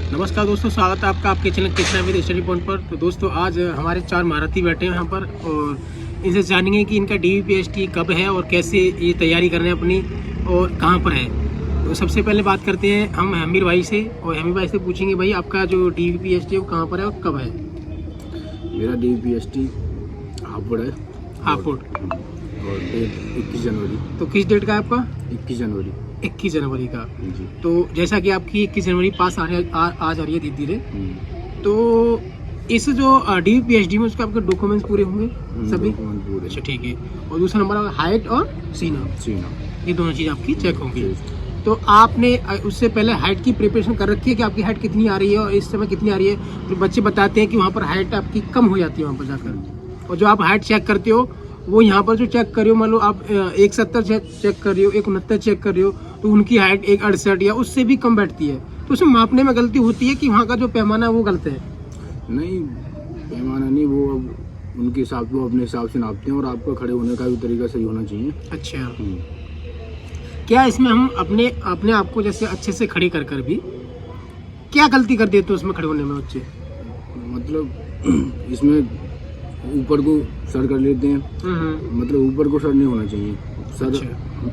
नमस्कार दोस्तों, स्वागत है आपका आपके चैनल कितना विद स्टडी पॉइंट पर। तो दोस्तों आज हमारे 4 महारथी बैठे हैं यहाँ पर और इनसे जानेंगे कि इनका DVPST कब है और कैसे ये तैयारी कर रहे हैं अपनी और कहाँ पर है। तो सबसे पहले बात करते हैं हम हमीर भाई से और हमीर भाई से पूछेंगे भाई आपका जो DVPST है वो कहाँ पर है और कब है। मेरा DVPST हापुड़ है। हापुड़ और डेट 21 जनवरी। तो किस डेट का है आपका? 21 जनवरी 21 जनवरी का। जी। तो जैसा कि आपकी 21 जनवरी पास आ जा रही है धीरे धीरे, तो इस जो DVPST में उसके आपके डॉक्यूमेंट्स पूरे होंगे सभी? पूरे। अच्छा ठीक है। और दूसरा नंबर हाइट और सीना, ये दोनों चीज़ आपकी चेक होंगी। तो आपने उससे पहले हाइट की प्रिपरेशन कर रखी है कि आपकी हाइट कितनी आ रही है और इस समय कितनी आ रही है? तो बच्चे बताते हैं कि वहाँ पर हाइट आपकी कम हो जाती है वहाँ पर जाकर, और जो आप हाइट चेक करते हो वो यहाँ पर जो चेक कर रहे हो, मान लो आप 170 चेक कर रहे हो, 169 चेक कर रहे हो, तो उनकी हाइट 168 या उससे भी कम बैठती है। तो उसमें मापने में गलती होती है कि वहाँ का जो पैमाना है वो गलत है? नहीं, पैमाना नहीं, वो अब उनके हिसाब वो अपने हिसाब से नापते हैं और आपका खड़े होने का भी तरीका सही होना चाहिए। अच्छा, क्या इसमें हम अपने आप को जैसे अच्छे से खड़ी कर भी क्या गलती कर देते हो उसमें खड़े होने में बच्चे? मतलब इसमें ऊपर को सर कर लेते हैं, मतलब ऊपर को सर नहीं होना चाहिए सर। अच्छा।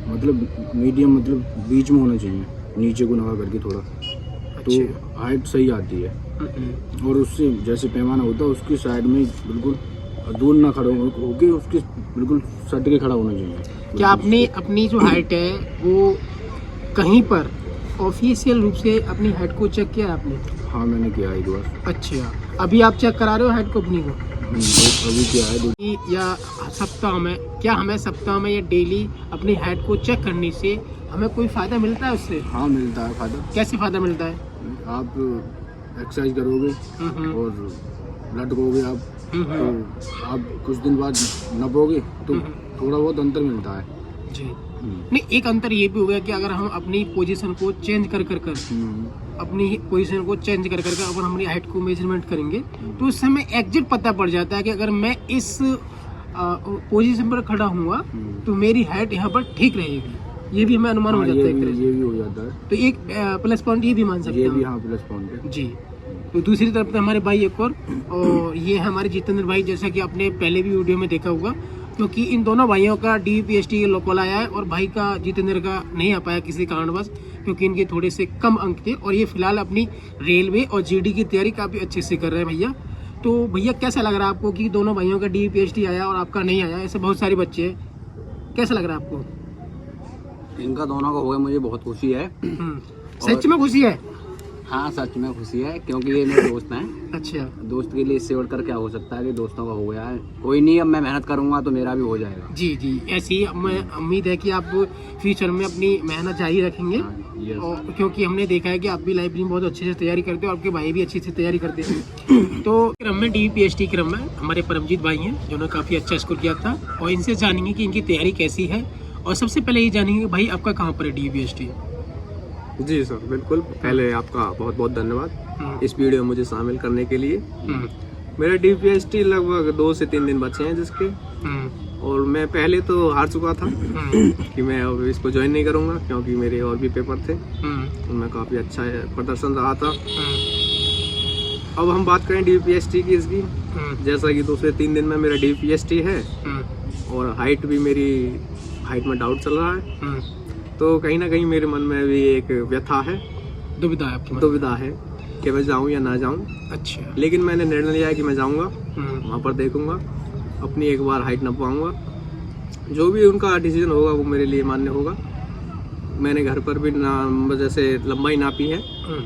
मतलब मीडियम, मतलब बीच में होना चाहिए, नीचे को नवा करके थोड़ा। तो हाइट सही आती है। और उससे जैसे पैमाना होता है उसकी साइड में बिल्कुल दूर ना खड़ा होके उसके बिल्कुल सट के खड़ा होना चाहिए। क्या आपने अपनी जो हाइट है वो कहीं पर ऑफिशियल रूप से अपनी हाइट को चेक किया है आपने? हाँ, मैंने किया है एक बार। अच्छा, अभी आप चेक करा रहे हो हाइट को अपनी को? अभी किया है। या सप्ताह में, क्या हमें सप्ताह में या डेली अपनी हाइट को चेक करने से हमें कोई फ़ायदा मिलता है उससे? हाँ, मिलता है फ़ायदा। कैसे फ़ायदा मिलता है? आप एक्सरसाइज करोगे और लटकोगे आप, तो आप कुछ दिन बाद नपोगे तो थोड़ा बहुत अंतर मिलता है जी। नहीं, एक अंतर ये भी हो गया कि अगर हम अपनी पोजीशन को चेंज कर अपनी पोजीशन को चेंज कर अगर हमारी हाइट को मेजरमेंट करेंगे तो उस समय एग्जैक्ट पता पड़ जाता है कि अगर मैं इस पोजीशन पर खड़ा हुआ तो मेरी हाइट यहाँ पर ठीक रहेगी। ये भी हमें अनुमान हो जाता है। ये भी हो जाता है। तो एक प्लस पॉइंट ये भी मान सकते हैं। ये भी हाँ, प्लस पॉइंट है जी। तो दूसरी तरफ पे हमारे भाई एक और ये है हमारे जितेंद्र भाई, जैसा कि आपने पहले भी वीडियो में देखा होगा, क्योंकि इन दोनों भाइयों का DVPST लोकल आया है और भाई का जितेंद्र का नहीं आ पाया किसी कारणवश, क्योंकि इनके थोड़े से कम अंक थे और ये फिलहाल अपनी रेलवे और GD की तैयारी काफ़ी अच्छे से कर रहे हैं भैया। तो भैया कैसा लग रहा है आपको कि दोनों भाइयों का DVPST आया और आपका नहीं आया? ऐसे बहुत सारे बच्चे हैं, कैसा लग रहा है आपको? इनका दोनों का हो गया, मुझे बहुत खुशी है। सच में खुशी है? हाँ, सच में खुशी है, क्योंकि ये मेरे दोस्त हैं। अच्छा, दोस्त के लिए इससे बढ़कर क्या हो सकता है कि दोस्तों का हो गया है। कोई नहीं, अब मैं मेहनत करूंगा तो मेरा भी हो जाएगा। जी जी, ऐसी मैं उम्मीद है कि आप फ्यूचर में अपनी मेहनत जारी रखेंगे। और क्योंकि हमने देखा है कि आप भी लाइब्रेरी में बहुत अच्छे से तैयारी करते हो, आपके भाई भी अच्छी से तैयारी करते हैं। तो क्रम में DVPST क्रम में हमारे परमजीत भाई हैं जिन्होंने काफ़ी अच्छा स्कोर किया था, और इनसे जानेंगे कि इनकी तैयारी कैसी है। और सबसे पहले ये जानेंगे भाई आपका कहाँ पर है DVPST? जी सर, बिल्कुल। पहले आपका बहुत बहुत धन्यवाद इस वीडियो में मुझे शामिल करने के लिए। मेरा DVPST लगभग 2 से 3 दिन बचे हैं जिसके, और मैं पहले तो हार चुका था कि मैं अब इसको ज्वाइन नहीं करूंगा, क्योंकि मेरे और भी पेपर थे उनमें काफ़ी अच्छा प्रदर्शन रहा था। अब हम बात करें DVPST की इसकी, जैसा कि 2 से 3 दिन में मेरा DVPST है और हाइट भी मेरी हाइट में डाउट चल रहा है। तो कहीं ना कहीं मेरे मन में भी एक व्यथा है, दुविधा है आपकी? दुविधा है कि मैं जाऊं या ना जाऊं। अच्छा। लेकिन मैंने निर्णय लिया है कि मैं जाऊंगा, वहां पर देखूंगा, अपनी एक बार हाइट नपवाऊंगा। जो भी उनका डिसीजन होगा वो मेरे लिए मान्य होगा। मैंने घर पर भी जैसे लंबाई नापी है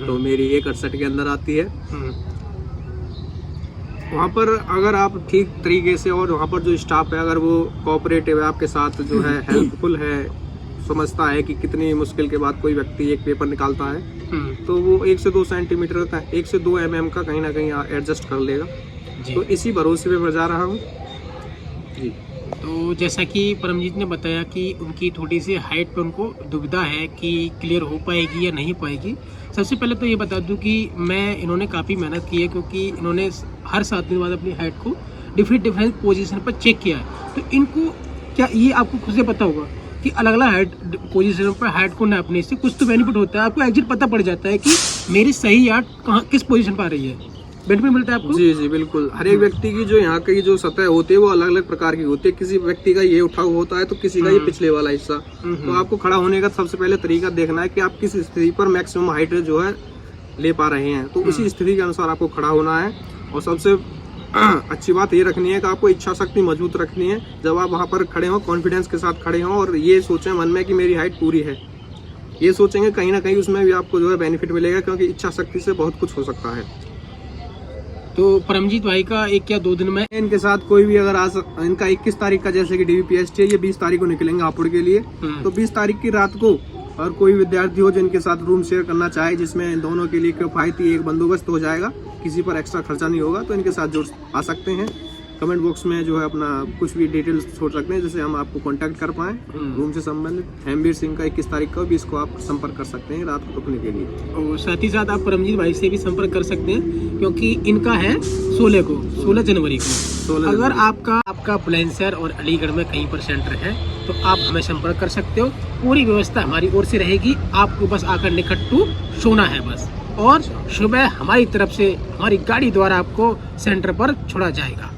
तो मेरी 168 के अंदर आती है। वहाँ पर अगर आप ठीक तरीके से, और वहाँ पर जो स्टाफ है अगर वो कोऑपरेटिव है आपके साथ, जो है हेल्पफुल है, समझता है कि कितनी मुश्किल के बाद कोई व्यक्ति एक पेपर निकालता है, तो वो 1 से 2 सेंटीमीटर का, 1 से 2 mm का कहीं ना कहीं एडजस्ट कर लेगा। तो इसी भरोसे पे मैं जा रहा हूँ जी। तो जैसा कि परमजीत ने बताया कि उनकी थोड़ी सी हाइट पे उनको दुविधा है कि क्लियर हो पाएगी या नहीं पाएगी। सबसे पहले तो ये बता दूं कि इन्होंने काफ़ी मेहनत की है, क्योंकि इन्होंने हर 7 दिन बाद अपनी हाइट को डिफरेंट पोजीशन पर चेक किया है। तो इनको क्या ये आपको खुद से पता होगा कि अलग अलग हाइट पोजीशन पर हाइट को नापने से कुछ तो बेनिफिट होता है, आपको एग्जैक्ट पता पड़ जाता है कि मेरी सही यार्ड कहाँ किस पोजीशन पर आ रही है, बेड में मिलता है आपको? जी जी बिल्कुल। हर एक व्यक्ति की जो यहाँ की जो सतह होती है वो अलग अलग प्रकार की होती है। किसी व्यक्ति का ये उठा हुआ होता है तो किसी का ये पिछले वाला हिस्सा। तो आपको खड़ा होने का सबसे पहले तरीका देखना है कि आप किस स्थिति पर मैक्सिमम हाइट जो है ले पा रहे हैं, तो उसी स्थिति के अनुसार आपको खड़ा होना है। और सबसे अच्छी बात ये रखनी है कि आपको इच्छा शक्ति मजबूत रखनी है। जब आप वहाँ पर खड़े हों, कॉन्फिडेंस के साथ खड़े हों और ये सोचें मन में कि मेरी हाइट पूरी है। ये सोचेंगे कहीं ना कहीं उसमें भी आपको जो है बेनिफिट मिलेगा, क्योंकि इच्छा शक्ति से बहुत कुछ हो सकता है। तो परमजीत भाई का 1 या 2 दिन में इनके साथ कोई भी अगर इनका 21 तारीख का जैसे कि DVPST है, ये 20 तारीख को निकलेंगे हापुड़ के लिए। तो 20 तारीख की रात को और कोई विद्यार्थी हो जिनके साथ रूम शेयर करना चाहे, जिसमें इन दोनों के लिए किफायती एक बंदोबस्त हो जाएगा, किसी पर एक्स्ट्रा खर्चा नहीं होगा, तो इनके साथ जुड़ आ सकते हैं। कमेंट बॉक्स में जो है अपना कुछ भी डिटेल्स छोड़ सकते हैं जिससे हम आपको कांटेक्ट कर पाएँ रूम से संबंधित। हेमवीर सिंह का 21 तारीख को भी इसको आप संपर्क कर सकते हैं रात को रुकने के लिए। और साथ ही साथ आप परमजीत भाई से भी संपर्क कर सकते हैं, क्योंकि इनका है 16 जनवरी को। अगर आपका बुलंदशहर और अलीगढ़ में कहीं पर सेंटर है तो आप हमें संपर्क कर सकते हो। पूरी व्यवस्था हमारी ओर से रहेगी, आपको बस आकर निकट्टू सोना है बस, और सुबह हमारी तरफ से हमारी गाड़ी द्वारा आपको सेंटर पर छोड़ा जाएगा।